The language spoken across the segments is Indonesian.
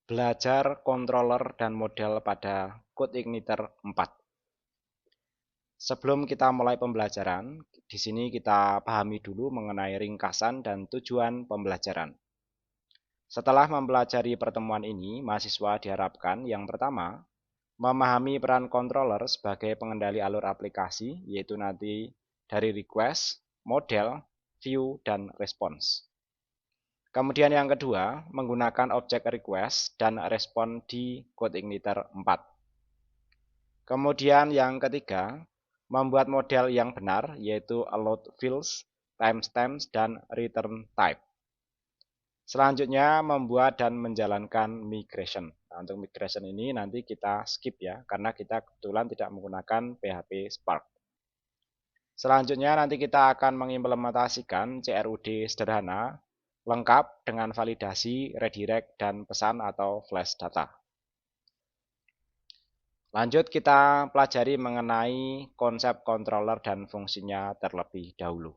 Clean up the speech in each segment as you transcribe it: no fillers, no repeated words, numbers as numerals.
Belajar controller dan model pada CodeIgniter 4. Sebelum kita mulai pembelajaran, di sini kita pahami dulu mengenai ringkasan dan tujuan pembelajaran. Setelah mempelajari pertemuan ini, mahasiswa diharapkan yang pertama, memahami peran controller sebagai pengendali alur aplikasi, yaitu nanti dari request, model, view, dan response. Kemudian yang kedua, menggunakan objek request dan respon di CodeIgniter 4. Kemudian yang ketiga, membuat model yang benar, yaitu allowed fields, timestamps, dan return type. Selanjutnya, membuat dan menjalankan migration. Nah, untuk migration ini nanti kita skip ya, karena kita kebetulan tidak menggunakan PHP Spark. Selanjutnya nanti kita akan mengimplementasikan CRUD sederhana, lengkap dengan validasi, redirect, dan pesan atau flash data. Lanjut kita pelajari mengenai konsep controller dan fungsinya terlebih dahulu.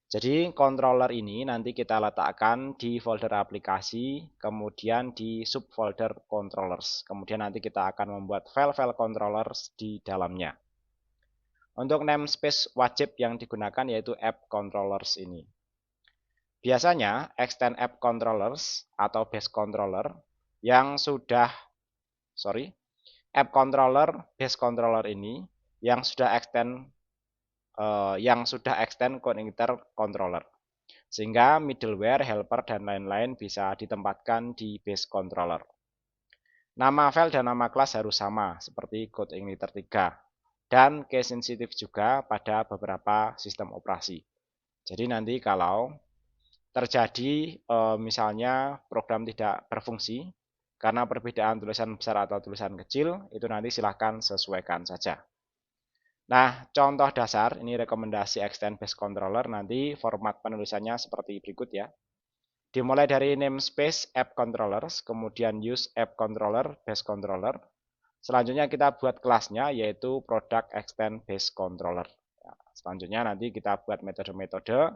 Jadi controller ini nanti kita letakkan di folder aplikasi, kemudian di subfolder controllers. Kemudian nanti kita akan membuat file-file controllers di dalamnya. Untuk namespace wajib yang digunakan yaitu app controllers ini. Biasanya extend app controllers atau base controller yang sudah app controller base controller ini yang sudah extend CodeIgniter controller, sehingga middleware, helper, dan lain-lain bisa ditempatkan di base controller. Nama file dan nama kelas harus sama seperti CodeIgniter 3 dan case sensitive juga pada beberapa sistem operasi. Jadi nanti kalau terjadi misalnya program tidak berfungsi karena perbedaan tulisan besar atau tulisan kecil, itu nanti silahkan sesuaikan saja. Nah, contoh dasar, ini rekomendasi extend base controller, nanti format penulisannya seperti berikut ya. Dimulai dari namespace app controllers, kemudian use app controller base controller. Selanjutnya kita buat kelasnya yaitu product extend base controller. Selanjutnya nanti kita buat metode-metode,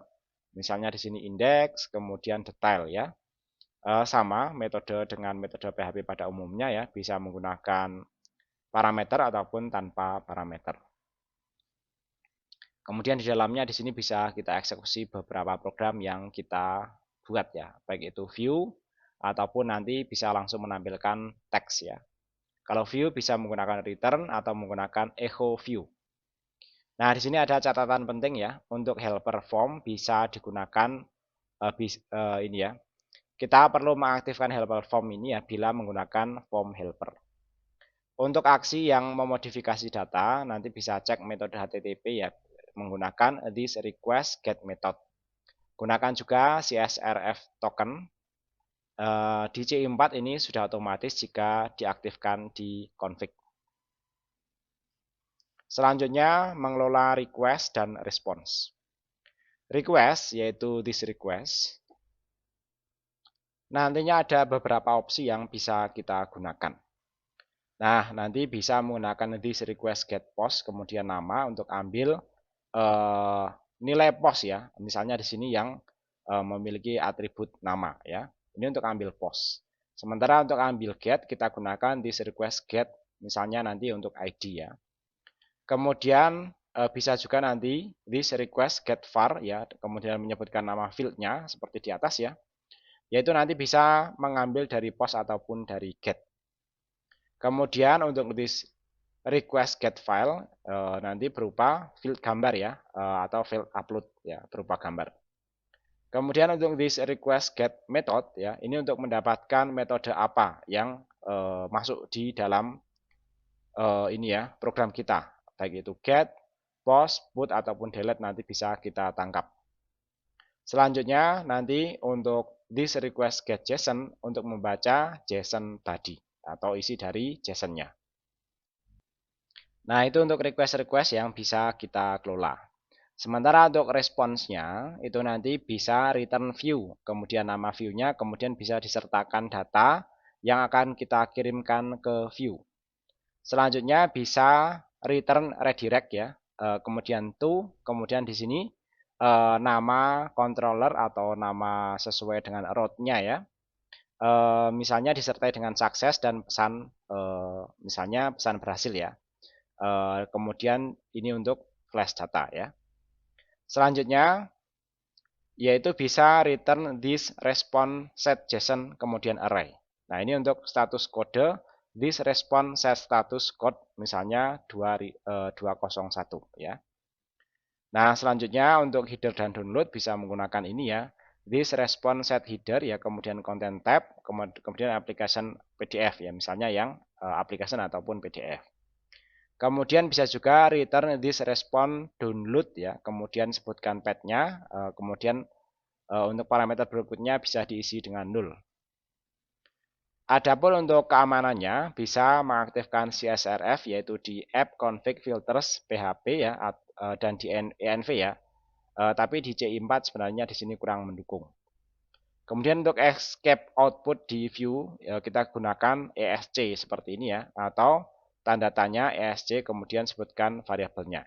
misalnya di sini index, kemudian detail ya. Sama metode dengan metode PHP pada umumnya ya, bisa menggunakan parameter ataupun tanpa parameter. Kemudian di dalamnya di sini bisa kita eksekusi beberapa program yang kita buat ya, baik itu view ataupun nanti bisa langsung menampilkan teks ya. Kalau view bisa menggunakan return atau menggunakan echo view. Nah, di sini ada catatan penting ya, untuk helper form bisa digunakan ini ya. Kita perlu mengaktifkan helper form ini ya bila menggunakan form helper. Untuk aksi yang memodifikasi data, nanti bisa cek metode HTTP ya, menggunakan this request get method. Gunakan juga CSRF token. Di C4 ini sudah otomatis jika diaktifkan di config. Selanjutnya, mengelola request dan response. Request, yaitu this request. Nantinya ada beberapa opsi yang bisa kita gunakan. Nah, nanti bisa menggunakan this request get post, kemudian nama untuk ambil nilai post ya. Misalnya di sini yang memiliki atribut nama ya. Ini untuk ambil post. Sementara untuk ambil get, kita gunakan this request get, misalnya nanti untuk ID ya. Kemudian bisa juga nanti this request get var ya, kemudian menyebutkan nama fieldnya seperti di atas ya. Yaitu nanti bisa mengambil dari post ataupun dari get. Kemudian untuk this request get file nanti berupa field gambar ya, atau field upload ya, berupa gambar. Kemudian untuk this request get method ya, ini untuk mendapatkan metode apa yang masuk di dalam ini ya, program kita, baik itu get, post, put ataupun delete nanti bisa kita tangkap. Selanjutnya nanti untuk this request get JSON untuk membaca JSON tadi atau isi dari JSON-nya. Nah, itu untuk request-request yang bisa kita kelola. Sementara untuk responsnya itu nanti bisa return view, kemudian nama view-nya, kemudian bisa disertakan data yang akan kita kirimkan ke view. Selanjutnya bisa return redirect ya, kemudian to, kemudian di sini nama controller atau nama sesuai dengan route-nya ya. misalnya disertai dengan sukses dan pesan misalnya pesan berhasil ya. Kemudian ini untuk flash data ya. Selanjutnya yaitu bisa return this response set JSON kemudian array. Nah, ini untuk status kode this response set status code misalnya 201 ya. Nah, selanjutnya untuk header dan download bisa menggunakan ini ya. This response set header ya, kemudian content tab, kemudian application PDF ya, misalnya yang application ataupun PDF. Kemudian bisa juga return this response download ya, kemudian sebutkan path-nya, kemudian untuk parameter berikutnya bisa diisi dengan 0. Adapun untuk keamanannya bisa mengaktifkan CSRF yaitu di app config filters PHP ya dan di env ya. Tapi di CI4 sebenarnya di sini kurang mendukung. Kemudian untuk escape output di view kita gunakan ESC seperti ini ya, atau tanda tanya ESC kemudian sebutkan variabelnya.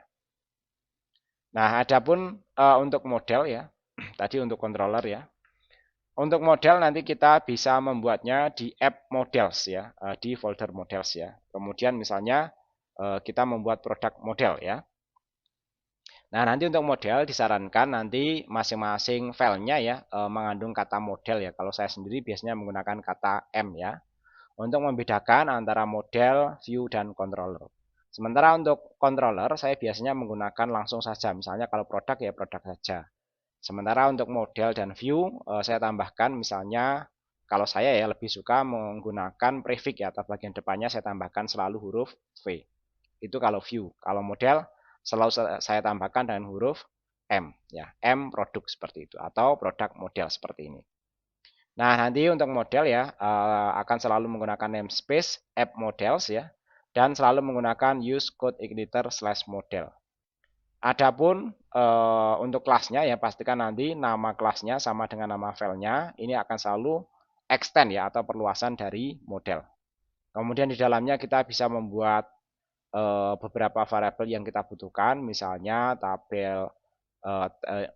Nah, adapun untuk model ya, tadi untuk controller ya. Untuk model nanti kita bisa membuatnya di app models ya, di folder models ya. Kemudian misalnya kita membuat produk model ya. Nah, nanti untuk model disarankan nanti masing-masing filenya ya mengandung kata model ya. Kalau saya sendiri biasanya menggunakan kata M ya. Untuk membedakan antara model, view, dan controller. Sementara untuk controller saya biasanya menggunakan langsung saja. Misalnya kalau produk ya produk saja. Sementara untuk model dan view saya tambahkan misalnya kalau saya ya lebih suka menggunakan prefix ya atau bagian depannya saya tambahkan selalu huruf V. Itu kalau view. Kalau model selalu saya tambahkan dengan huruf M ya. M produk seperti itu atau produk model seperti ini. Nah, nanti untuk model ya akan selalu menggunakan namespace app models ya dan selalu menggunakan use code igniter /model. Adapun untuk kelasnya ya pastikan nanti nama kelasnya sama dengan nama filenya. Ini akan selalu extend ya atau perluasan dari model. Kemudian di dalamnya kita bisa membuat beberapa variabel yang kita butuhkan, misalnya tabel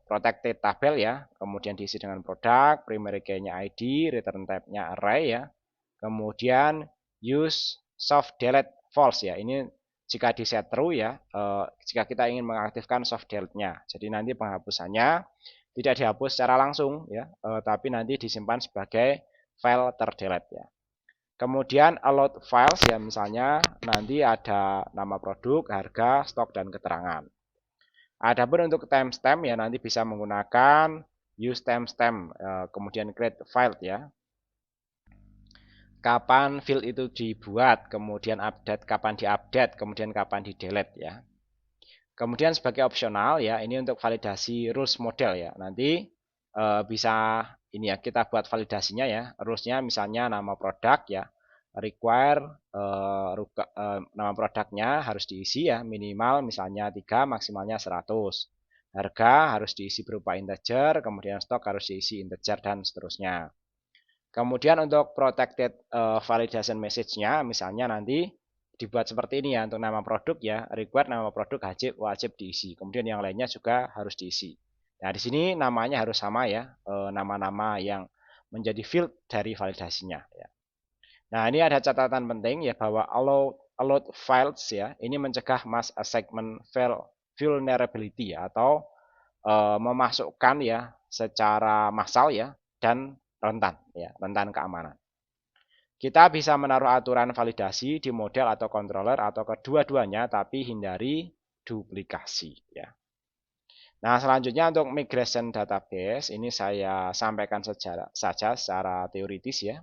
protected tabel ya, kemudian diisi dengan produk, primary key-nya ID, return type-nya array ya. Kemudian use soft delete false ya. Ini jika di set true ya, jika kita ingin mengaktifkan soft delete-nya. Jadi nanti penghapusannya tidak dihapus secara langsung ya, tapi nanti disimpan sebagai file terdelete ya. Kemudian allowed files ya, misalnya nanti ada nama produk, harga, stok, dan keterangan. Adapun untuk timestamp ya nanti bisa menggunakan use timestamp, kemudian create file ya. Kapan field itu dibuat, kemudian update kapan diupdate, kemudian kapan di delete ya. Kemudian sebagai opsional ya, ini untuk validasi rules model ya. Nanti bisa ini ya kita buat validasinya ya. Rulesnya misalnya nama produk ya, require nama produknya harus diisi ya minimal misalnya 3 maksimalnya 100. Harga harus diisi berupa integer, kemudian stok harus diisi integer dan seterusnya. Kemudian untuk protected validation message-nya misalnya nanti dibuat seperti ini ya untuk nama produk ya, required nama produk wajib diisi. Kemudian yang lainnya juga harus diisi. Nah, di sini namanya harus sama ya, nama-nama yang menjadi field dari validasinya ya. Nah, ini ada catatan penting ya bahwa allowed files ya, ini mencegah mass segment vulnerability ya, atau memasukkan ya secara massal ya dan rentan ya, rentan keamanan. Kita bisa menaruh aturan validasi di model atau controller atau kedua-duanya tapi hindari duplikasi ya. Nah, selanjutnya untuk migration database ini saya sampaikan saja secara teoritis ya.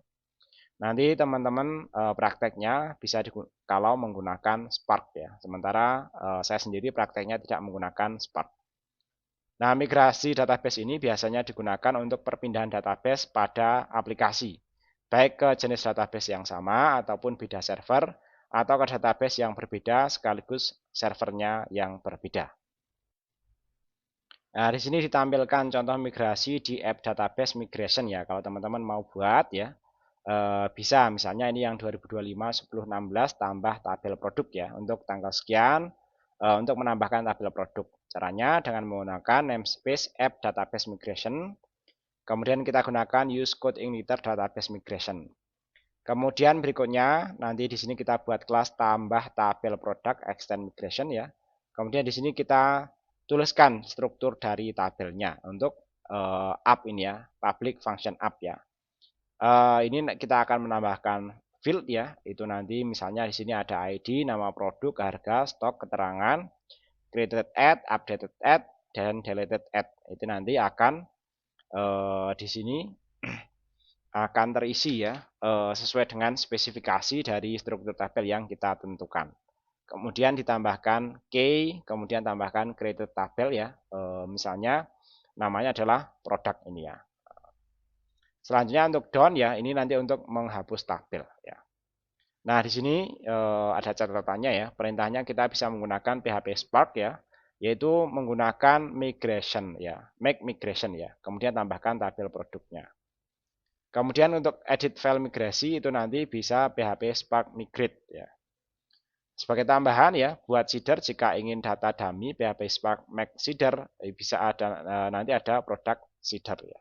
Nanti teman-teman prakteknya bisa kalau menggunakan Spark ya. Sementara saya sendiri prakteknya tidak menggunakan Spark. Nah, migrasi database ini biasanya digunakan untuk perpindahan database pada aplikasi, baik ke jenis database yang sama ataupun beda server, atau ke database yang berbeda sekaligus servernya yang berbeda. Nah, di sini ditampilkan contoh migrasi di app database migration ya. Kalau teman-teman mau buat ya, bisa misalnya ini yang 2025 10/16 tambah tabel produk ya untuk tanggal sekian untuk menambahkan tabel produk. Caranya dengan menggunakan namespace app database migration. Kemudian kita gunakan use code igniter database migration. Kemudian berikutnya nanti di sini kita buat kelas tambah tabel produk extend migration ya. Kemudian di sini kita tuliskan struktur dari tabelnya untuk app ini ya, public function app ya. Ini kita akan menambahkan field ya, itu nanti misalnya di sini ada ID, nama produk, harga, stok, keterangan, created ad, updated ad, dan deleted ad. Itu nanti akan di sini akan terisi ya sesuai dengan spesifikasi dari struktur tabel yang kita tentukan. Kemudian ditambahkan key, kemudian tambahkan created tabel ya, misalnya namanya adalah produk ini ya. Selanjutnya untuk down ya, ini nanti untuk menghapus tabel ya. Nah, di sini ada catatannya ya. Perintahnya kita bisa menggunakan PHP Spark ya, yaitu menggunakan migration ya, make migration ya. Kemudian tambahkan tabel produknya. Kemudian untuk edit file migrasi itu nanti bisa PHP Spark migrate ya. Sebagai tambahan ya, buat seeder jika ingin data dummy PHP Spark make seeder bisa ada nanti ada produk seeder ya.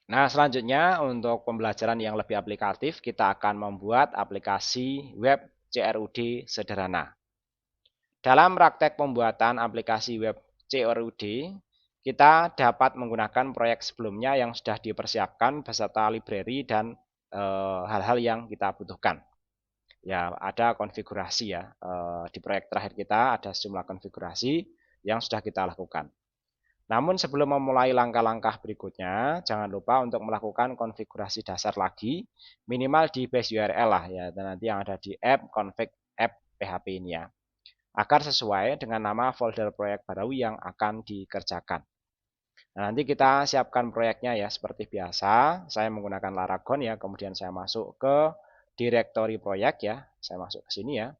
Nah, selanjutnya untuk pembelajaran yang lebih aplikatif, kita akan membuat aplikasi web CRUD sederhana. Dalam praktek pembuatan aplikasi web CRUD, kita dapat menggunakan proyek sebelumnya yang sudah dipersiapkan beserta library dan hal-hal yang kita butuhkan. Ya, ada konfigurasi ya. Di proyek terakhir kita ada sejumlah konfigurasi yang sudah kita lakukan. Namun sebelum memulai langkah-langkah berikutnya, jangan lupa untuk melakukan konfigurasi dasar lagi, minimal di base URL lah ya, dan nanti yang ada di app config app PHP ini ya, agar sesuai dengan nama folder proyek baru yang akan dikerjakan. Nah, nanti kita siapkan proyeknya ya, seperti biasa, saya menggunakan Laragon ya, kemudian saya masuk ke directory proyek ya, saya masuk ke sini ya.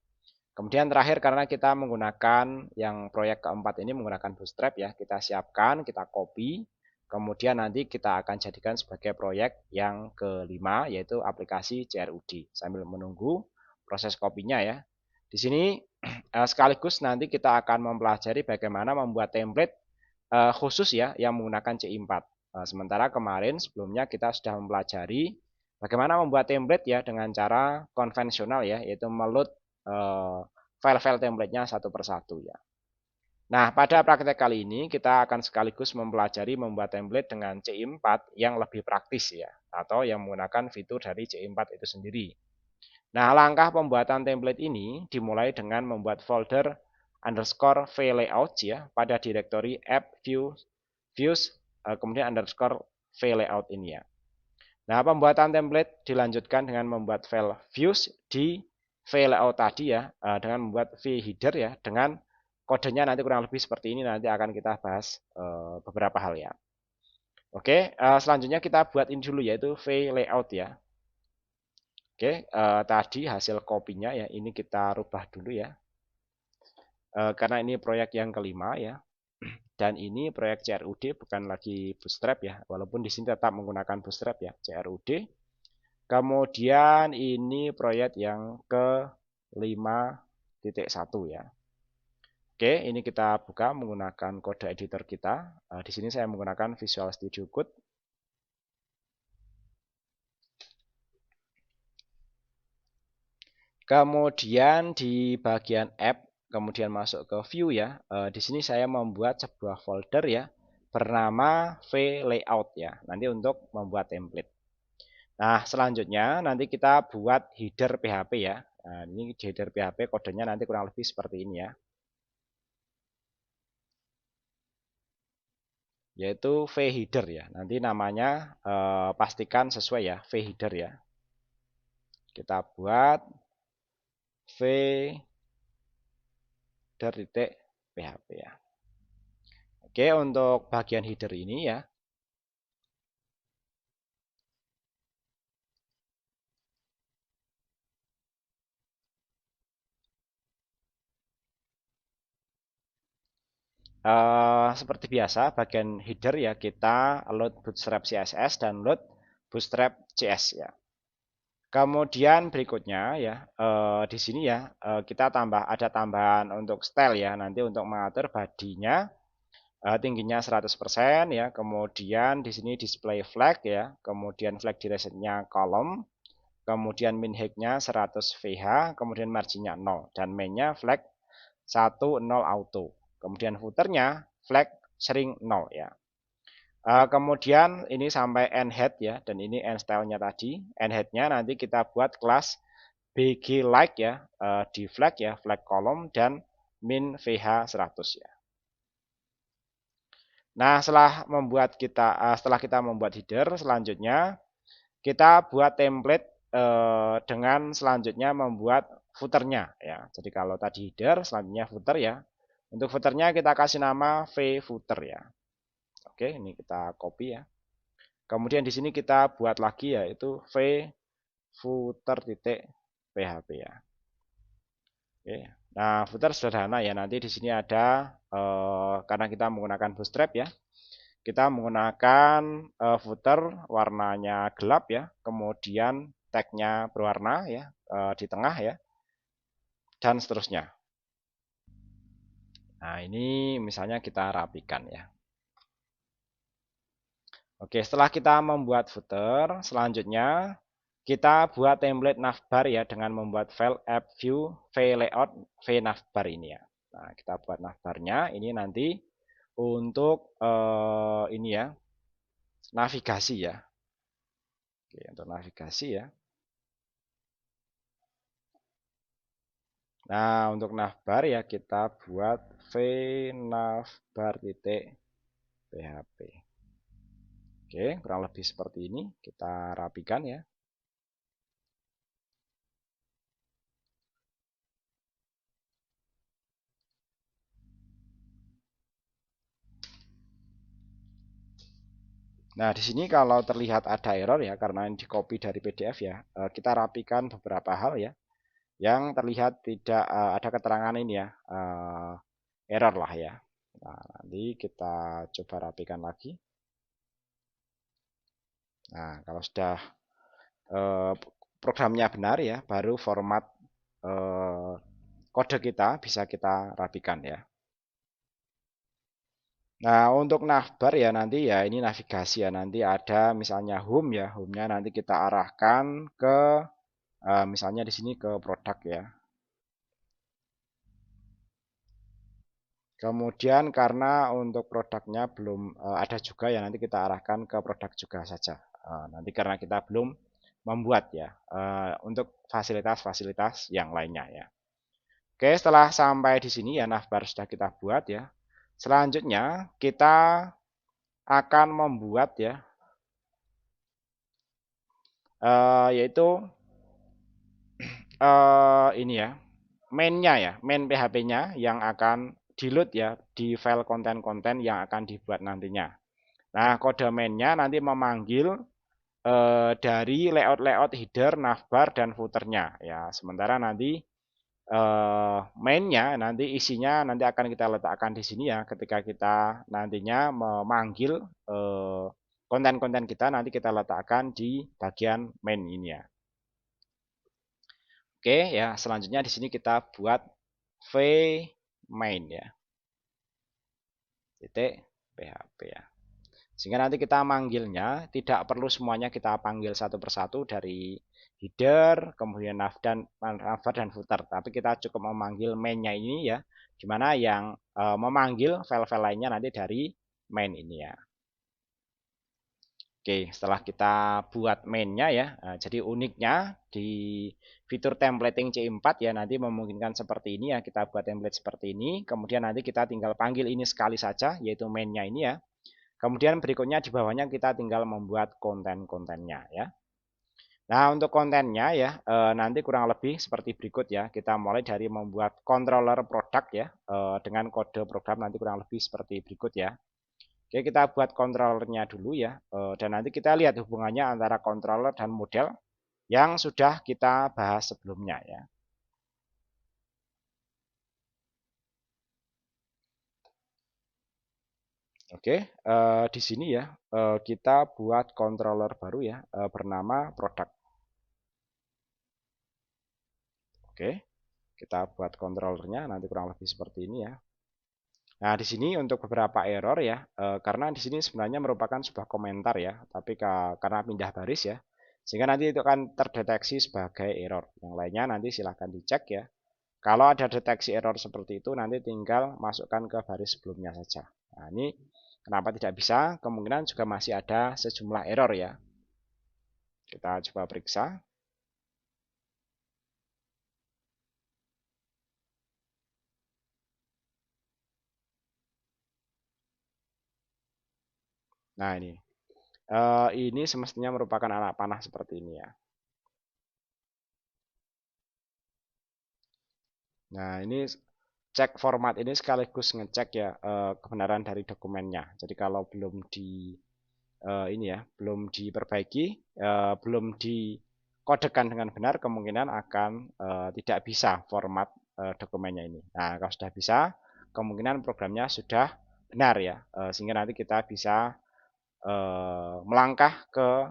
Kemudian terakhir karena kita menggunakan yang proyek keempat ini menggunakan Bootstrap ya, kita siapkan, kita copy, kemudian nanti kita akan jadikan sebagai proyek yang kelima yaitu aplikasi CRUD. Sambil menunggu proses kopinya ya. Di sini sekaligus nanti kita akan mempelajari bagaimana membuat template khusus ya yang menggunakan C4. Sementara kemarin sebelumnya kita sudah mempelajari bagaimana membuat template ya dengan cara konvensional ya, yaitu meload file-file template-nya satu persatu ya. Nah, pada praktek kali ini kita akan sekaligus mempelajari membuat template dengan C4 yang lebih praktis ya, atau yang menggunakan fitur dari C4 itu sendiri. Nah, langkah pembuatan template ini dimulai dengan membuat folder underscore vlayout ya pada direktori app views kemudian underscore vlayout ini ya. Nah, pembuatan template dilanjutkan dengan membuat file views di vlayout tadi ya, dengan membuat vheader ya, dengan kodenya nanti kurang lebih seperti ini, nanti akan kita bahas beberapa hal ya. Oke, selanjutnya kita buat ini dulu yaitu vlayout ya. Oke, tadi hasil kopinya ya, ini kita rubah dulu ya. Karena ini proyek yang kelima ya. Dan ini proyek CRUD bukan lagi Bootstrap ya, walaupun di sini tetap menggunakan Bootstrap ya, CRUD. Kemudian ini proyek yang ke 5.1 ya. Oke, ini kita buka menggunakan kode editor kita. Di sini saya menggunakan Visual Studio Code. Kemudian di bagian app, kemudian masuk ke view ya. Di sini saya membuat sebuah folder ya bernama vlayout ya. Nanti untuk membuat template. Nah, selanjutnya nanti kita buat header PHP ya. Nah, ini header PHP kodenya nanti kurang lebih seperti ini ya. Yaitu vheader ya. Nanti namanya pastikan sesuai ya, vheader ya. Kita buat vheader.php ya. Oke, untuk bagian header ini ya. Seperti biasa bagian header ya kita load bootstrap CSS dan load bootstrap JS ya. Kemudian berikutnya ya di sini ya kita ada tambahan untuk style ya, nanti untuk mengatur badinya tingginya 100% ya. Kemudian di sini display flag ya. Kemudian flag duration-nya column. Kemudian min height-nya 100 VH, kemudian margin-nya 0 dan main-nya flag 1 0 auto. Kemudian footer-nya flag sering 0 ya. Kemudian ini sampai end head ya, dan ini end style-nya tadi. End head-nya nanti kita buat kelas BG like ya, di flag ya, flag column dan min VH 100 ya. Nah, setelah kita membuat header, selanjutnya kita buat template dengan selanjutnya membuat footernya ya. Jadi kalau tadi header, selanjutnya footer ya. Untuk footernya kita kasih nama vfooter ya. Oke, ini kita copy ya. Kemudian di sini kita buat lagi yaitu vfooter.php ya. Oke. Nah, footer sederhana ya. Nanti di sini ada karena kita menggunakan bootstrap ya. Kita menggunakan footer warnanya gelap ya. Kemudian tagnya berwarna ya di tengah ya. Dan seterusnya. Nah, ini misalnya kita rapikan ya. Oke, setelah kita membuat footer, selanjutnya kita buat template navbar ya dengan membuat file app view vlayout vnavbar ini ya. Nah, kita buat navbarnya ini nanti untuk ini ya, navigasi ya. Oke, untuk navigasi ya. Nah, untuk navbar ya kita buat vnavbar.php. Oke, kurang lebih seperti ini. Kita rapikan ya. Nah, di sini kalau terlihat ada error ya, karena ini di-copy dari PDF ya, kita rapikan beberapa hal ya, yang terlihat tidak ada keterangan ini ya, error lah ya. Nah, nanti kita coba rapikan lagi. Nah, kalau sudah programnya benar ya, baru format kode kita bisa kita rapikan ya. Nah, untuk navbar ya nanti ya ini navigasi ya, nanti ada misalnya home ya, home-nya nanti kita arahkan ke misalnya di sini ke produk ya. Kemudian karena untuk produknya belum ada juga ya, nanti kita arahkan ke produk juga saja. Nanti karena kita belum membuat ya untuk fasilitas-fasilitas yang lainnya ya. Oke, setelah sampai di sini ya navbar sudah kita buat ya. Selanjutnya kita akan membuat ya yaitu ini ya mainnya ya, main PHP-nya yang akan di-load ya di file konten-konten yang akan dibuat nantinya. Nah, kode mainnya nanti memanggil dari layout-layout header, navbar, dan footernya ya. Sementara nanti mainnya nanti isinya nanti akan kita letakkan di sini ya. Ketika kita nantinya memanggil konten-konten kita nanti kita letakkan di bagian main ini ya. Oke ya, selanjutnya di sini kita buat v main ya. Titik php ya. Sehingga nanti kita manggilnya tidak perlu semuanya kita panggil satu persatu dari header, kemudian navbar dan footer, tapi kita cukup memanggil mainnya ini ya, dimana yang memanggil file-file lainnya nanti dari main ini ya. Oke, setelah kita buat mainnya ya, jadi uniknya di fitur templating C4 ya nanti memungkinkan seperti ini ya, kita buat template seperti ini, kemudian nanti kita tinggal panggil ini sekali saja, yaitu mainnya ini ya. Kemudian berikutnya di bawahnya kita tinggal membuat konten-kontennya ya. Nah, untuk kontennya ya nanti kurang lebih seperti berikut ya. Kita mulai dari membuat controller produk ya dengan kode program nanti kurang lebih seperti berikut ya. Oke, kita buat controllernya dulu ya. Dan nanti kita lihat hubungannya antara controller dan model yang sudah kita bahas sebelumnya ya. Oke, di sini ya kita buat controller baru ya bernama produk. Oke, kita buat controllernya nanti kurang lebih seperti ini ya. Nah, di sini untuk beberapa error ya, karena di sini sebenarnya merupakan sebuah komentar ya, tapi karena pindah baris ya, sehingga nanti itu akan terdeteksi sebagai error. Yang lainnya nanti silahkan dicek ya. Kalau ada deteksi error seperti itu, nanti tinggal masukkan ke baris sebelumnya saja. Nah, ini kenapa tidak bisa? Kemungkinan juga masih ada sejumlah error ya. Kita coba periksa. Nah, ini semestinya merupakan anak panah seperti ini ya. Nah, ini cek format ini sekaligus ngecek ya kebenaran dari dokumennya. Jadi kalau belum ini ya, belum diperbaiki, belum dikodekan dengan benar, kemungkinan akan tidak bisa format dokumennya ini. Nah, kalau sudah bisa, kemungkinan programnya sudah benar ya, sehingga nanti kita bisa melangkah ke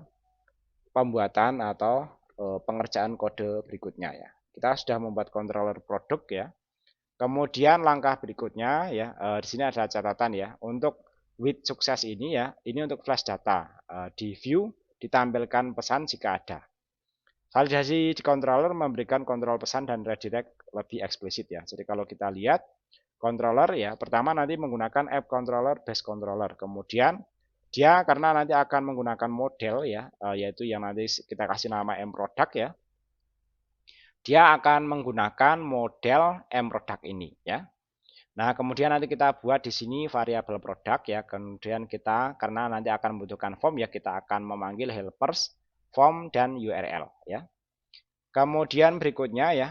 pembuatan atau pengerjaan kode berikutnya ya. Kita sudah membuat controller produk ya. Kemudian langkah berikutnya ya, di sini ada catatan ya, untuk with sukses ini ya, ini untuk flash data. Di view ditampilkan pesan jika ada. Validasi di controller memberikan kontrol pesan dan redirect lebih eksplisit ya. Jadi kalau kita lihat controller ya, pertama nanti menggunakan app controller base controller. Kemudian dia karena nanti akan menggunakan model ya, yaitu yang nanti kita kasih nama mProduct ya. Dia akan menggunakan model mProduct ini ya. Nah, kemudian nanti kita buat di sini variabel produk ya. Kemudian kita karena nanti akan membutuhkan form ya, kita akan memanggil helpers, form dan URL ya. Kemudian berikutnya ya,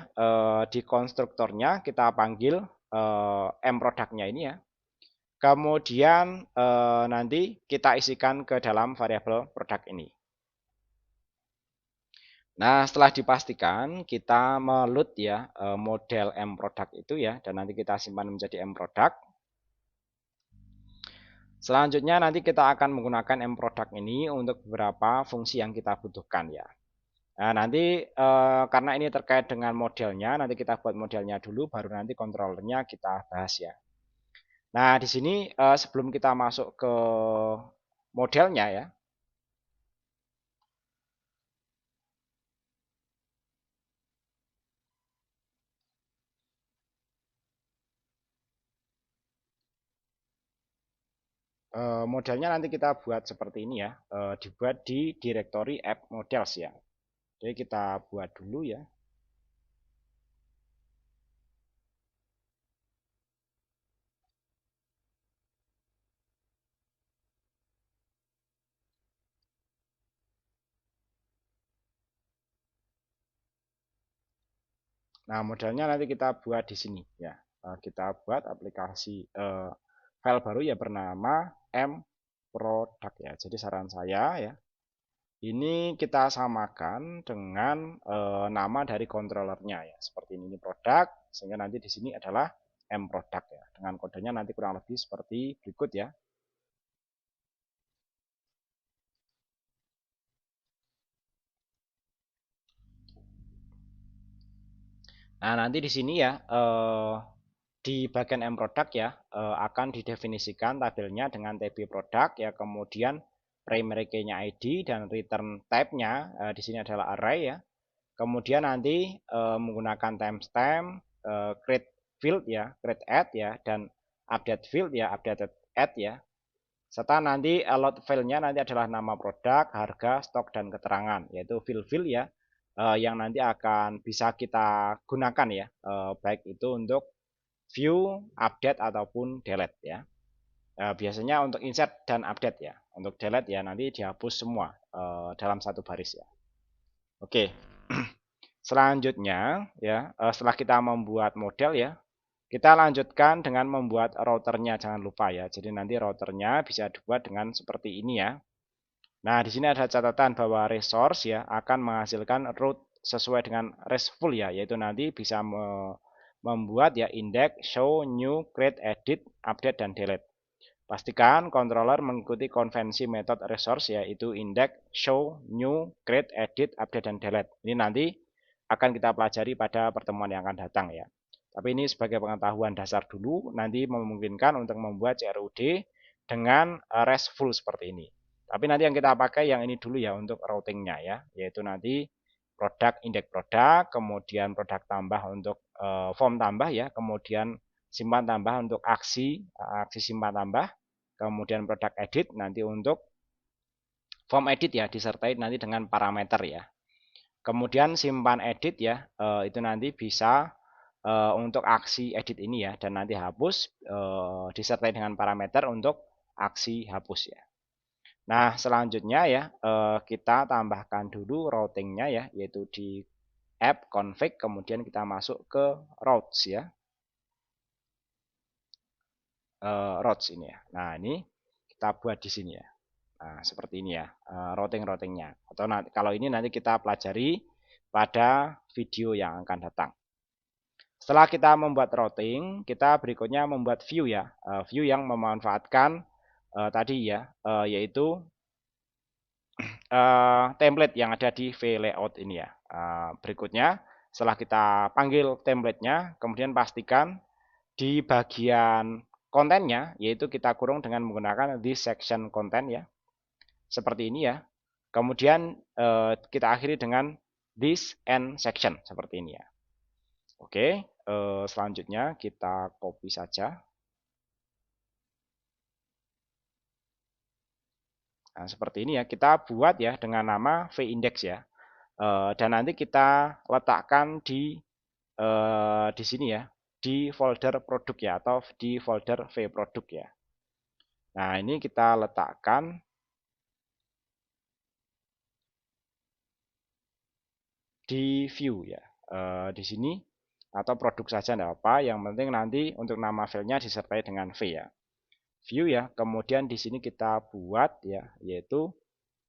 di konstruktornya kita panggil mProduct-nya ini ya. Kemudian nanti kita isikan ke dalam variabel produk ini. Nah, setelah dipastikan kita meload ya model mProduct itu ya, dan nanti kita simpan menjadi mProduct. Selanjutnya nanti kita akan menggunakan mProduct ini untuk beberapa fungsi yang kita butuhkan ya. Nah, nanti karena ini terkait dengan modelnya, nanti kita buat modelnya dulu, baru nanti kontrolernya kita bahas ya. Nah, di sini sebelum kita masuk ke modelnya ya, modelnya nanti kita buat seperti ini ya, dibuat di directory app models ya. Jadi kita buat dulu ya. Nah, modelnya nanti kita buat di sini ya. Kita buat aplikasi file baru ya bernama mProduct ya. Jadi saran saya ya, ini kita samakan dengan nama dari controllernya ya. Seperti ini produk, sehingga nanti di sini adalah mProduct ya. Dengan kodenya nanti kurang lebih seperti berikut ya. Nah, nanti di sini ya di bagian mProduct ya akan didefinisikan tabelnya dengan tb product ya, kemudian primary key-nya ID dan return type-nya di sini adalah array ya. Kemudian nanti menggunakan timestamp, create field ya, create add ya, dan update field ya, updated add ya. Serta nanti allowed file-nya nanti adalah nama produk, harga, stok, dan keterangan, yaitu field-field ya, yang nanti akan bisa kita gunakan ya, baik itu untuk view, update, ataupun delete ya. Biasanya untuk insert dan update ya. Untuk delete ya nanti dihapus semua dalam satu baris ya. Oke. Selanjutnya ya, setelah kita membuat model ya, kita lanjutkan dengan membuat routernya, jangan lupa ya. Jadi nanti routernya bisa dibuat dengan seperti ini ya. Nah, di sini ada catatan bahwa resource ya akan menghasilkan route sesuai dengan RESTful ya, yaitu nanti bisa membuat ya index, show, new, create, edit, update, dan delete. Pastikan controller mengikuti konvensi metode resource yaitu index, show, new, create, edit, update, dan delete. Ini nanti akan kita pelajari pada pertemuan yang akan datang ya. Tapi ini sebagai pengetahuan dasar dulu, nanti memungkinkan untuk membuat CRUD dengan RESTful seperti ini. Tapi nanti yang kita pakai yang ini dulu ya untuk routingnya ya, yaitu nanti produk indeks produk, kemudian produk tambah untuk form tambah ya, kemudian simpan tambah untuk aksi simpan tambah, kemudian produk edit nanti untuk form edit ya, disertai nanti dengan parameter ya. Kemudian simpan edit ya, itu nanti bisa untuk aksi edit ini ya, dan nanti hapus disertai dengan parameter untuk aksi hapus ya. Nah selanjutnya ya, kita tambahkan dulu routingnya ya, yaitu di app config, kemudian kita masuk ke routes ya, routes ini ya. Nah ini kita buat di sini ya. Nah, seperti ini ya, routing-routingnya. Atau nanti, kalau ini nanti kita pelajari pada video yang akan datang. Setelah kita membuat routing, kita berikutnya membuat view ya, view yang memanfaatkan tadi ya, yaitu template yang ada di VLayout ini ya. Berikutnya, setelah kita panggil templatenya, kemudian pastikan di bagian kontennya, yaitu kita kurung dengan menggunakan this section content ya. Seperti ini ya. Kemudian kita akhiri dengan this end section seperti ini ya. Oke, selanjutnya kita copy saja. Nah, seperti ini ya. Kita buat ya dengan nama vindex ya. Dan nanti kita letakkan di sini ya, di folder produk ya, atau di folder vproduk ya. Nah, ini kita letakkan di view ya, di sini, atau produk saja tidak apa, yang penting nanti untuk nama filenya disertai dengan v ya, view ya. Kemudian di sini kita buat ya, yaitu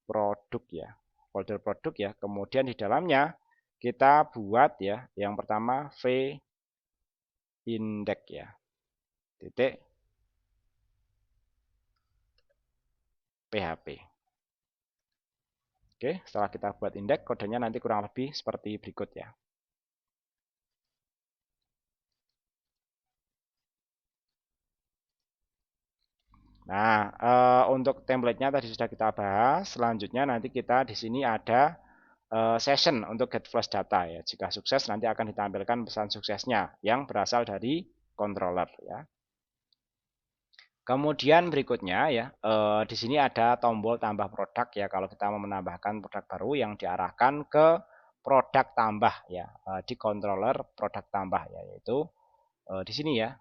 produk ya, folder produk ya. Kemudian di dalamnya kita buat ya, yang pertama v index ya, titik php. Oke, setelah kita buat indeks, kodenya nanti kurang lebih seperti berikut ya. Nah, untuk template-nya tadi sudah kita bahas. Selanjutnya nanti kita di sini ada session untuk get flash data ya. Jika sukses nanti akan ditampilkan pesan suksesnya yang berasal dari controller ya. Kemudian berikutnya ya, di sini ada tombol tambah produk ya. Kalau kita mau menambahkan produk baru yang diarahkan ke produk tambah ya, di controller produk tambah ya, yaitu di sini ya,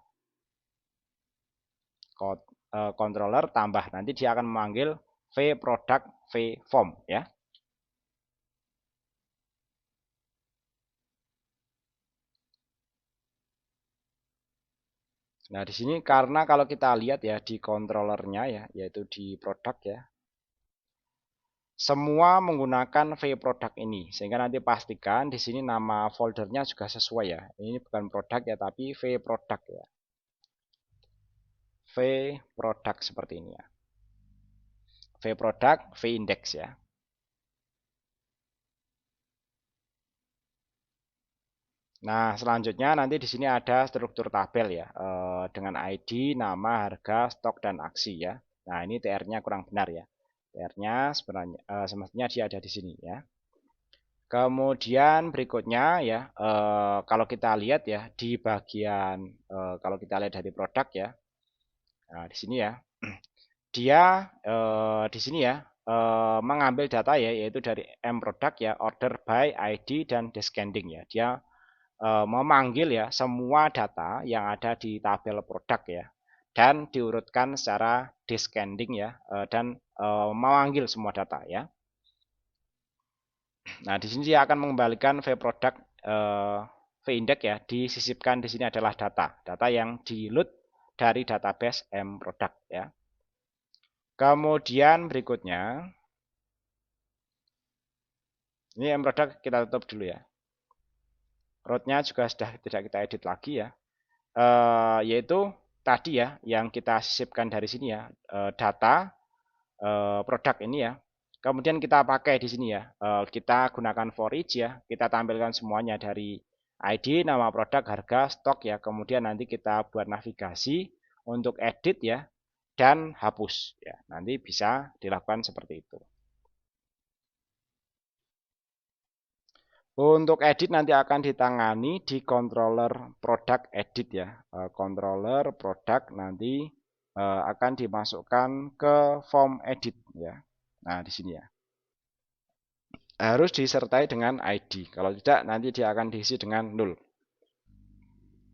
controller tambah. Nanti dia akan memanggil vProduct vForm ya. Nah, di sini karena kalau kita lihat ya di controllernya ya, yaitu di produk ya, semua menggunakan vProduct ini, sehingga nanti pastikan di sini nama foldernya juga sesuai ya. Ini bukan produk ya, tapi vProduct ya. vProduct seperti ini ya. vProduct vindex ya. Nah, selanjutnya nanti di sini ada struktur tabel ya, dengan ID, nama, harga, stok, dan aksi ya. Nah, ini TR-nya kurang benar ya. TR-nya sebenarnya semestinya dia ada di sini ya. Kemudian berikutnya ya, kalau kita lihat ya di bagian kalau kita lihat dari produk ya, nah di sini ya, dia di sini ya mengambil data ya, yaitu dari M produk ya, order by ID dan descending ya. Dia memanggil ya semua data yang ada di tabel produk ya, dan diurutkan secara descending ya, dan memanggil semua data ya. Nah, di sini dia akan mengembalikan vProduct vindex ya, disisipkan di sini adalah data yang di load dari database mProduct ya. Kemudian berikutnya, ini mProduct kita tutup dulu ya. Rootnya juga sudah tidak kita edit lagi ya, yaitu tadi ya yang kita sisipkan dari sini ya, data produk ini ya. Kemudian kita pakai di sini ya, kita gunakan for each ya, kita tampilkan semuanya dari ID, nama produk, harga, stok ya. Kemudian nanti kita buat navigasi untuk edit ya dan hapus ya. Nanti bisa dilakukan seperti itu. Untuk edit nanti akan ditangani di controller product edit ya. Controller product nanti akan dimasukkan ke form edit ya. Nah, di sini ya. Harus disertai dengan ID. Kalau tidak nanti dia akan diisi dengan 0.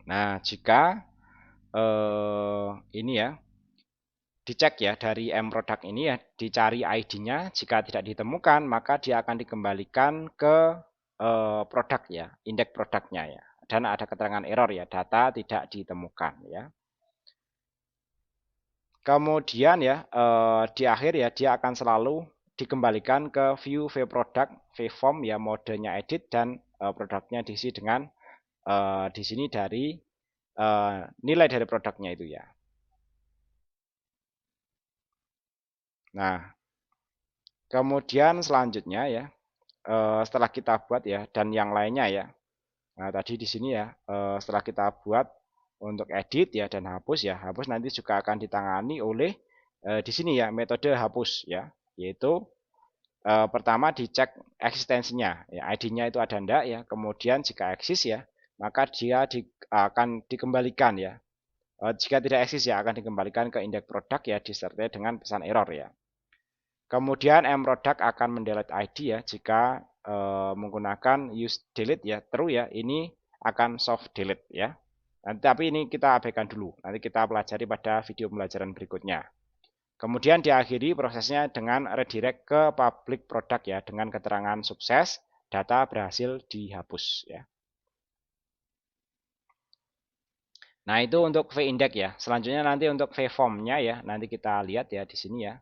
Nah, jika ini ya dicek ya dari mProduct ini ya, dicari ID-nya, jika tidak ditemukan maka dia akan dikembalikan ke produk ya, indeks produknya ya. Dan ada keterangan error ya, data tidak ditemukan ya. Kemudian ya di akhir ya dia akan selalu dikembalikan ke view vProduct, vForm ya, modenya edit dan produknya diisi dengan di sini dari nilai dari produknya itu ya. Nah, kemudian selanjutnya ya setelah kita buat ya dan yang lainnya ya. Nah, tadi di sini ya setelah kita buat untuk edit ya dan hapus ya, hapus nanti juga akan ditangani oleh di sini ya metode hapus ya, yaitu pertama dicek eksistensinya ya, ID-nya itu ada enggak ya, kemudian jika eksis ya maka dia akan dikembalikan ya. Jika tidak eksis ya akan dikembalikan ke indeks produk ya disertai dengan pesan error ya. Kemudian mProduct akan mendelete ID ya jika menggunakan use delete ya, true ya, ini akan soft delete ya. Nanti, tapi ini kita abaikan dulu. Nanti kita pelajari pada video pembelajaran berikutnya. Kemudian diakhiri prosesnya dengan redirect ke public product ya dengan keterangan sukses, data berhasil dihapus ya. Nah, itu untuk vIndex ya. Selanjutnya nanti untuk vForm-nya ya, nanti kita lihat ya di sini ya.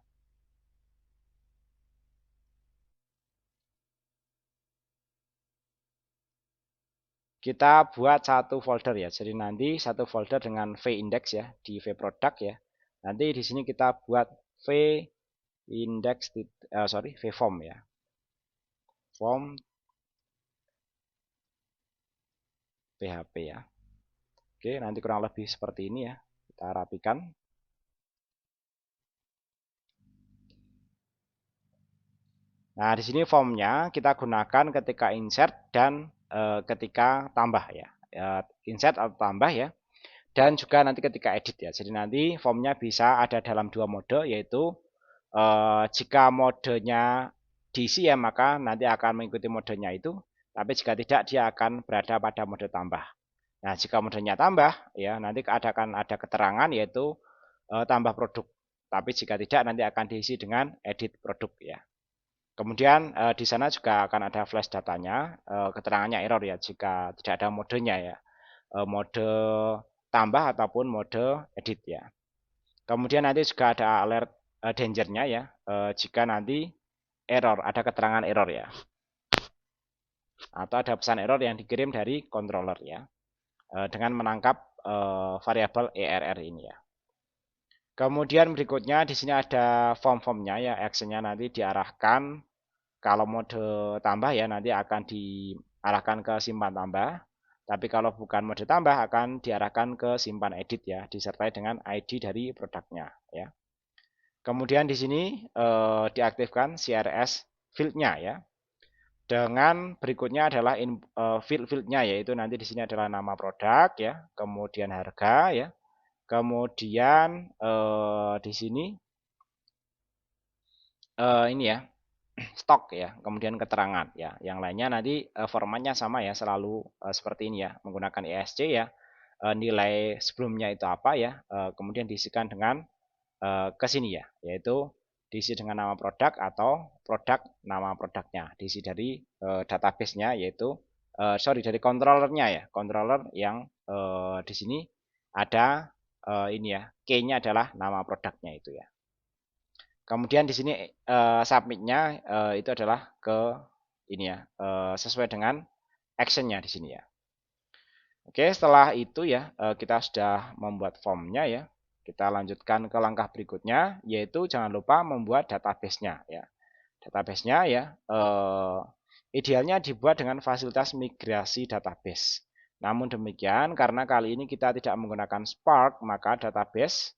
Kita buat satu folder ya. Jadi nanti satu folder dengan vIndex ya di vProduct ya. Nanti di sini kita buat vIndex vForm ya. Form PHP ya. Oke, nanti kurang lebih seperti ini ya. Kita rapikan. Nah, di sini formnya kita gunakan ketika insert dan ketika tambah ya. Insert atau tambah ya. Dan juga nanti ketika edit ya. Jadi nanti formnya bisa ada dalam dua mode, yaitu jika modenya diisi ya maka nanti akan mengikuti modenya itu. Tapi jika tidak dia akan berada pada mode tambah. Nah, jika modenya tambah ya nanti akan ada keterangan yaitu tambah produk. Tapi jika tidak nanti akan diisi dengan edit produk ya. Kemudian di sana juga akan ada flash datanya, keterangannya error ya jika tidak ada modenya ya, mode tambah ataupun mode edit ya. Kemudian nanti juga ada alert dangernya ya, jika nanti error, ada keterangan error ya, atau ada pesan error yang dikirim dari controller ya, dengan menangkap variabel ERR ini ya. Kemudian berikutnya di sini ada form-formnya ya, actionnya nanti diarahkan. Kalau mode tambah ya nanti akan diarahkan ke simpan tambah. Tapi kalau bukan mode tambah akan diarahkan ke simpan edit ya, disertai dengan ID dari produknya ya. Kemudian di sini diaktifkan CRS field-nya ya. Dengan berikutnya adalah field-fieldnya yaitu nanti di sini adalah nama produk ya, kemudian harga ya, kemudian di sini ini ya stok ya, kemudian keterangan ya. Yang lainnya nanti formatnya sama ya, selalu seperti ini ya, menggunakan ESC ya. Nilai sebelumnya itu apa ya, kemudian diisikan dengan ke sini ya, yaitu diisi dengan nama produk atau produk nama produknya, diisi dari database-nya yaitu dari controllernya ya, controller yang di sini ada ini ya, key-nya adalah nama produknya itu ya. Kemudian di sini submitnya itu adalah ke ini ya, sesuai dengan actionnya di sini ya. Oke, setelah itu ya kita sudah membuat formnya ya. Kita lanjutkan ke langkah berikutnya, yaitu jangan lupa membuat database-nya ya. Database-nya ya idealnya dibuat dengan fasilitas migrasi database. Namun demikian, karena kali ini kita tidak menggunakan Spark, maka database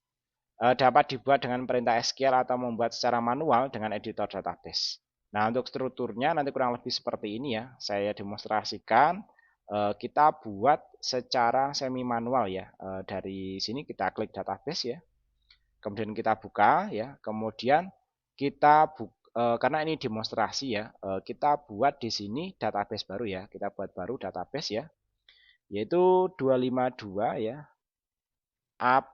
dapat dibuat dengan perintah SQL atau membuat secara manual dengan editor database. Nah, untuk strukturnya nanti kurang lebih seperti ini ya. Saya demonstrasikan, kita buat secara semi manual ya. Dari sini kita klik database ya. Kemudian kita buka ya. Kemudian kita karena ini demonstrasi ya, kita buat di sini database baru ya. Kita buat baru database ya, yaitu 252 ya. App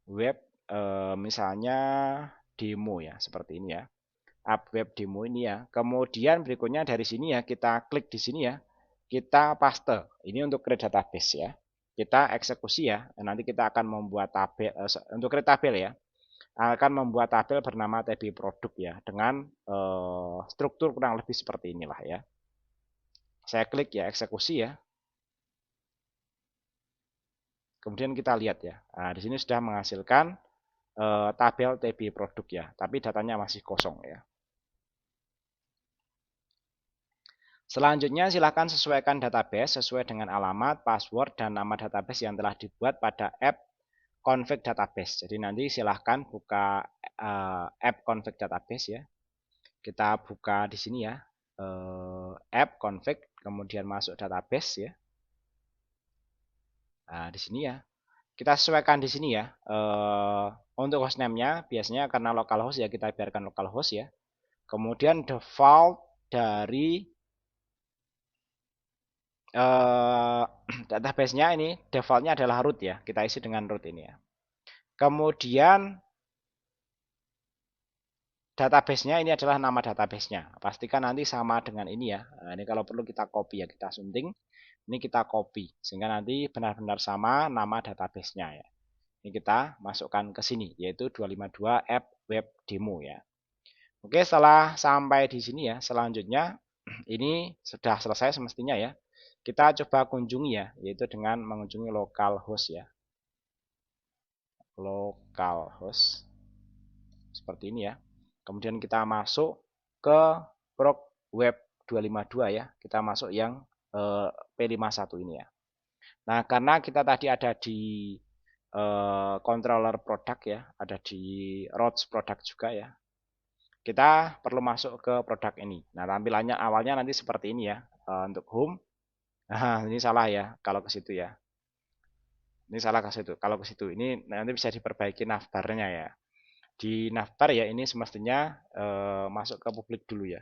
web misalnya demo ya, seperti ini ya. App web demo ini ya. Kemudian berikutnya dari sini ya, kita klik di sini ya. Kita paste. Ini untuk create database ya. Kita eksekusi ya. Nanti kita akan membuat tabel untuk create tabel ya. Akan membuat tabel bernama TB produk ya, dengan struktur kurang lebih seperti inilah ya. Saya klik ya, eksekusi ya. Kemudian kita lihat ya. Nah, di sini sudah menghasilkan tabel TB produk ya, tapi datanya masih kosong ya. Selanjutnya silakan sesuaikan database sesuai dengan alamat, password, dan nama database yang telah dibuat pada app config database. Jadi nanti silahkan buka app config database ya. Kita buka di sini ya, app config, kemudian masuk database ya. Nah, di sini ya. Kita sesuaikan di sini ya. Untuk hostname-nya biasanya karena localhost ya, kita biarkan localhost ya. Kemudian default dari database-nya ini defaultnya adalah root ya. Kita isi dengan root ini ya. Kemudian database-nya ini adalah nama database-nya. Pastikan nanti sama dengan ini ya. Nah, ini kalau perlu kita copy ya, kita sunting. Ini kita copy sehingga nanti benar-benar sama nama database-nya ya. Ini kita masukkan ke sini yaitu 252 app web demo ya. Oke, setelah sampai di sini ya, selanjutnya ini sudah selesai semestinya ya. Kita coba kunjungi ya, yaitu dengan mengunjungi localhost ya. Localhost seperti ini ya. Kemudian kita masuk ke proc web 252 ya. Kita masuk yang P51 ini ya. Nah, karena kita tadi ada di controller produk ya, ada di routes produk juga ya. Kita perlu masuk ke produk ini. Nah, tampilannya awalnya nanti seperti ini ya. Untuk home. Nah, ini salah ya kalau ke situ ya. Ini salah ke situ. Kalau ke situ ini nanti bisa diperbaiki navbarnya ya. Di navbar ya ini semestinya masuk ke publik dulu ya.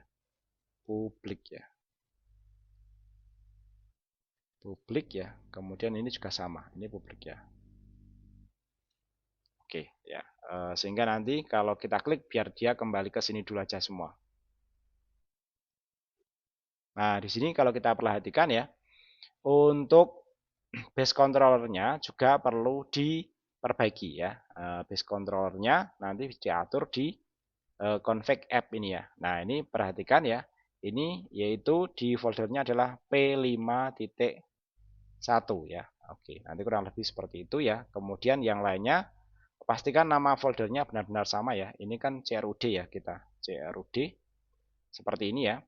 Publik ya. Publik ya. Kemudian ini juga sama. Ini publik ya. Oke ya. Sehingga nanti kalau kita klik biar dia kembali ke sini dulu aja semua. Nah, di sini kalau kita perhatikan ya, untuk base controllernya juga perlu diperbaiki ya. Base controllernya nanti diatur di config app ini ya. Nah, ini perhatikan ya. Ini yaitu di foldernya adalah P5.1 ya. Oke, nanti kurang lebih seperti itu ya. Kemudian yang lainnya pastikan nama foldernya benar-benar sama ya. Ini kan CRUD ya kita. CRUD seperti ini ya.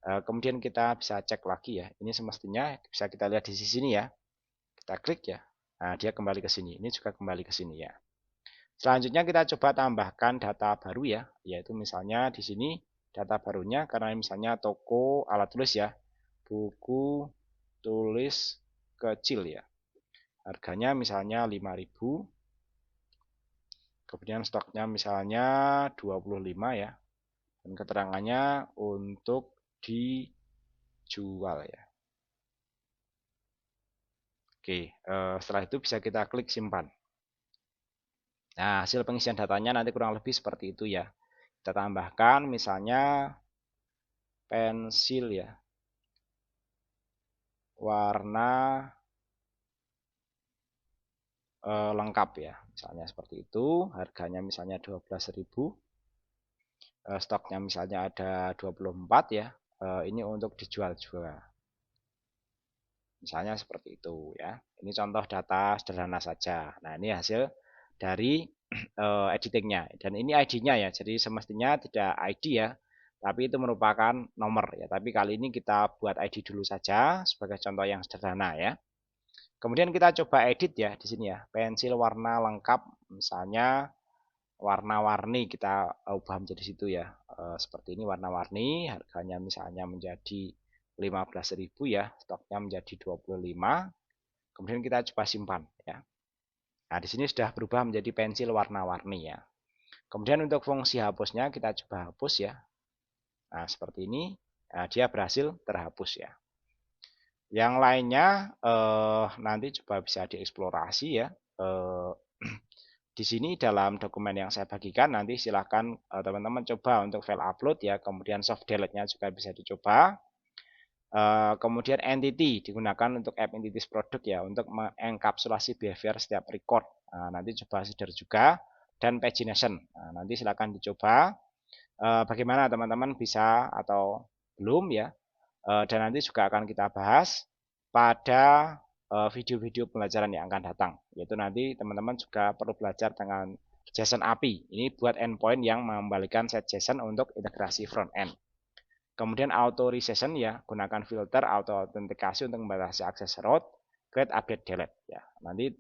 Kemudian kita bisa cek lagi ya. Ini semestinya bisa kita lihat di sini ya. Kita klik ya. Nah, dia kembali ke sini. Ini juga kembali ke sini ya. Selanjutnya kita coba tambahkan data baru ya, yaitu misalnya di sini data barunya karena misalnya toko alat tulis ya, buku tulis kecil ya. Harganya misalnya 5.000. Kemudian stoknya misalnya 25 ya. Dan keterangannya untuk dijual ya. Oke, setelah itu bisa kita klik simpan. Nah, hasil pengisian datanya nanti kurang lebih seperti itu ya. Kita tambahkan misalnya pensil ya. Warna lengkap ya. Misalnya seperti itu. Harganya misalnya 12.000. Stoknya misalnya ada 24 ya. Ini untuk dijual juga. Misalnya seperti itu ya. Ini contoh data sederhana saja. Nah, ini hasil dari editingnya. Dan ini ID-nya ya. Jadi semestinya tidak ID ya. tapi itu merupakan nomor ya. Tapi kali ini kita buat ID dulu saja sebagai contoh yang sederhana ya. Kemudian kita coba edit ya di sini ya. Pensil warna lengkap, misalnya warna-warni kita ubah menjadi situ ya. Seperti ini warna-warni, harganya misalnya menjadi 15.000 ya, stoknya menjadi 25. Kemudian kita coba simpan ya. Nah, di sini sudah berubah menjadi pensil warna-warni ya. Kemudian untuk fungsi hapusnya kita coba hapus ya. Nah, seperti ini. Nah, dia berhasil terhapus ya. Yang lainnya nanti coba bisa dieksplorasi ya. Di sini dalam dokumen yang saya bagikan nanti silahkan teman-teman coba untuk file upload ya. Kemudian soft delete-nya juga bisa dicoba. Kemudian entity digunakan untuk app entities product ya, untuk mengenkapsulasi behavior setiap record. Nah, nanti coba consider juga. Dan pagination. Nah, nanti silahkan dicoba bagaimana teman-teman bisa atau belum ya. Dan nanti juga akan kita bahas pada video-video pembelajaran yang akan datang. Yaitu nanti teman-teman juga perlu belajar dengan JSON API. Ini buat endpoint yang mengembalikan set JSON untuk integrasi front end. Kemudian authorization ya, gunakan filter auto autentikasi untuk membatasi akses root, create, update, delete ya. Nanti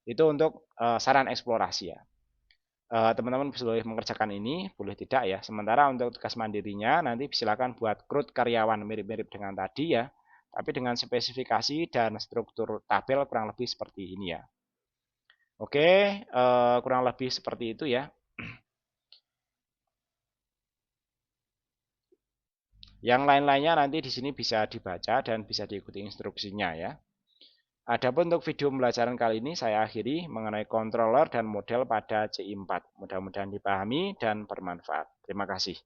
itu untuk saran eksplorasi ya. Teman-teman boleh mengerjakan ini, boleh tidak ya. Sementara untuk tugas mandirinya nanti silakan buat CRUD karyawan mirip-mirip dengan tadi ya, tapi dengan spesifikasi dan struktur tabel kurang lebih seperti ini ya. Oke, kurang lebih seperti itu ya. Yang lain-lainnya nanti di sini bisa dibaca dan bisa diikuti instruksinya ya. Adapun untuk video pembelajaran kali ini saya akhiri mengenai controller dan model pada CI4. Mudah-mudahan dipahami dan bermanfaat. Terima kasih.